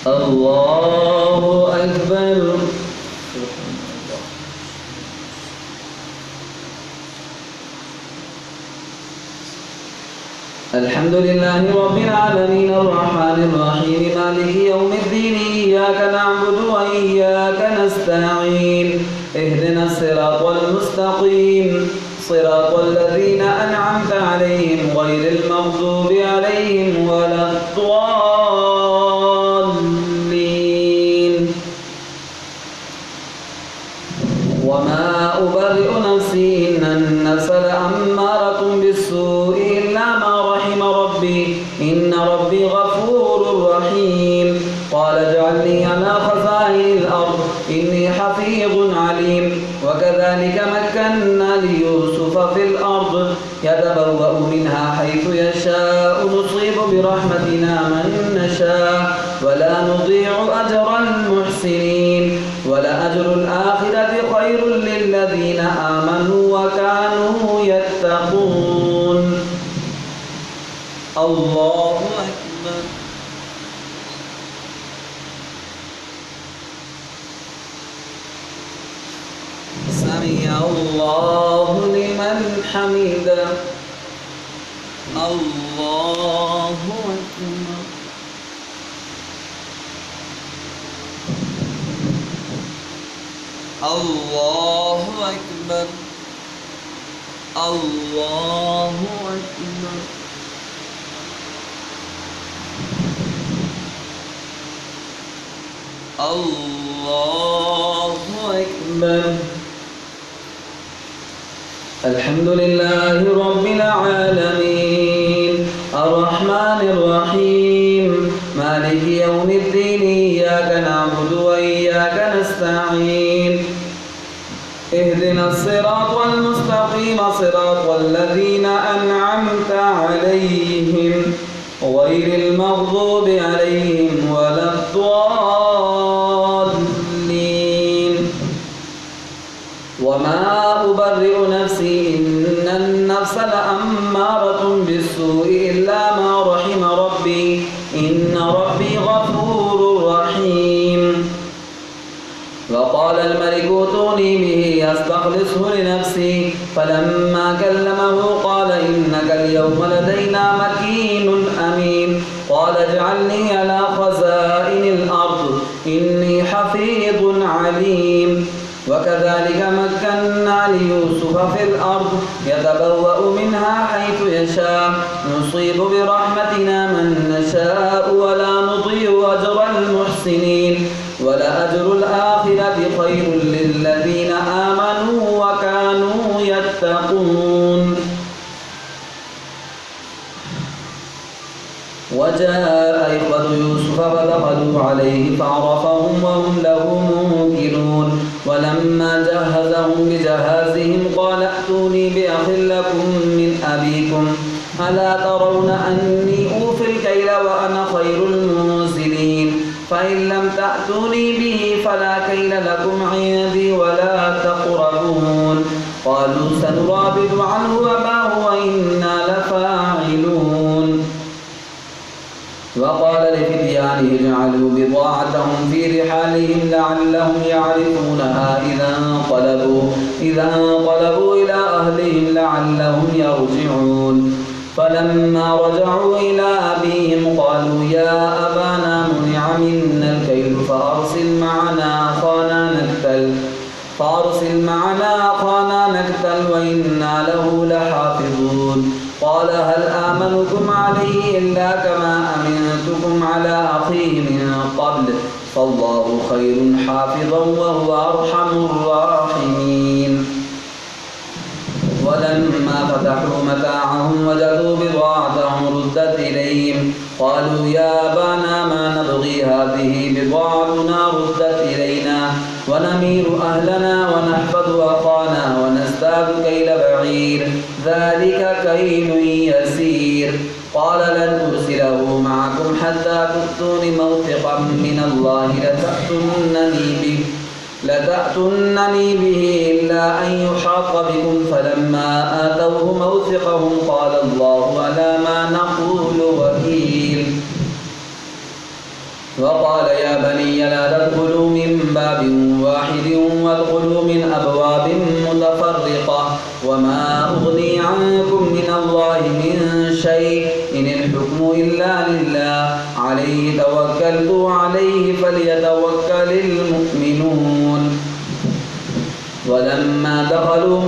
الله أكبر. الحمد لله رب العالمين الرحمن الرحيم مالك يوم الدين إياك نعبد وإياك نستعين اهدنا الصراط المستقيم صراط الذين أنعمت عليهم غير المغضوب عليهم ولا الضالين. وما أبرئ نفسي إن النفس لأمارة بالسوء إلا ما رحم ربي إن ربي غفور رحيم. قال اجعلني على خزائن الأرض إني حفيظ عليم. وكذلك مكنا ليوسف في الأرض يتبوأ منها حيث يشاء نصيب برحمتنا من نشاء ولا نضيع أجر المحسنين ولأجر الآخرة خير للذين آمنوا وكانوا يتقون. الله أكبر. سمع الله لمن حمده. الله أكبر. الله أكبر. الله أكبر. الله أكبر. الحمد لله رب العالمين الرحمن الرحيم مالك يوم الدين إياك نعبد وإياك نستعين اهدنا الصراط المستقيم صراط الذين أنعمت عليهم غير المغضوب عليهم ولا الضالين. وما أبرئ نفسي إن النفس لأمارة بالسوء إلا ما رحم ربي إن ربي غفور رحيم. وقال الملك ائتوني به أستخلصه لنفسي فلما كلمه قال إنك اليوم لدينا مكين أمين. قال اجعلني على خزائن الأرض إني حفيظ عليم. وكذلك مكنا ليوسف في الأرض يتبوأ منها حيث يشاء نصيب برحمتنا من نشاء ولا نضيع أجر المحسنين ولأجر الآخرة خير للذين آمنوا وكانوا يتقون. وجاء إخوة يوسف فدخلوا عليه فعرفهم وهم له منكرون. ولما جهزهم بجهازهم قال ائتوني بأخ لكم من أبيكم ألا ترون أني أوفي الكيل وأنا خير المنزلين فإن لم تأتوني به فلا كيل لكم عندي ولا تقربون. قالوا سنراود عنه أباه وإنا لفاعلون. وقال لفتيانه اجعلوا بضاعتهم في رحالهم لعلهم يعرفونها إذا انقلبوا إلى أهلهم لعلهم يرجعون. فلما رجعوا إلى أبيهم قالوا يا أبانا منع منا الكيل فأرسل معنا أخانا نكتل وإنا له لحافظون. قال هل آمنكم عليه إلا كما أمنتكم على أخيه من قبل فالله خير حافظا وهو أرحم الراحمين. ولما فتحوا متاعهم وجدوا بضاعتهم ردت إليهم قالوا يا أبانا ما نبغي هذه بضاعتنا ردت إلينا ونمير أهلنا ونحفظ أخانا ونزداد كيل بعير ذلك كيل يسير. قال لن أرسله معكم حتى تؤتون موثقا من الله لتأتونني به إلا أن يحاط بكم. فلما آتوه موثقهم قال الله على ما نقول وكيل. وقال يا بني لا تدخلوا من باب واحد وادخلوا من أبواب متفرقة وما أغني عنكم من الله من شيء إن الحكم إلا لله عليه توكلت وعليه فليتوكل المؤمنون ولما دخلوا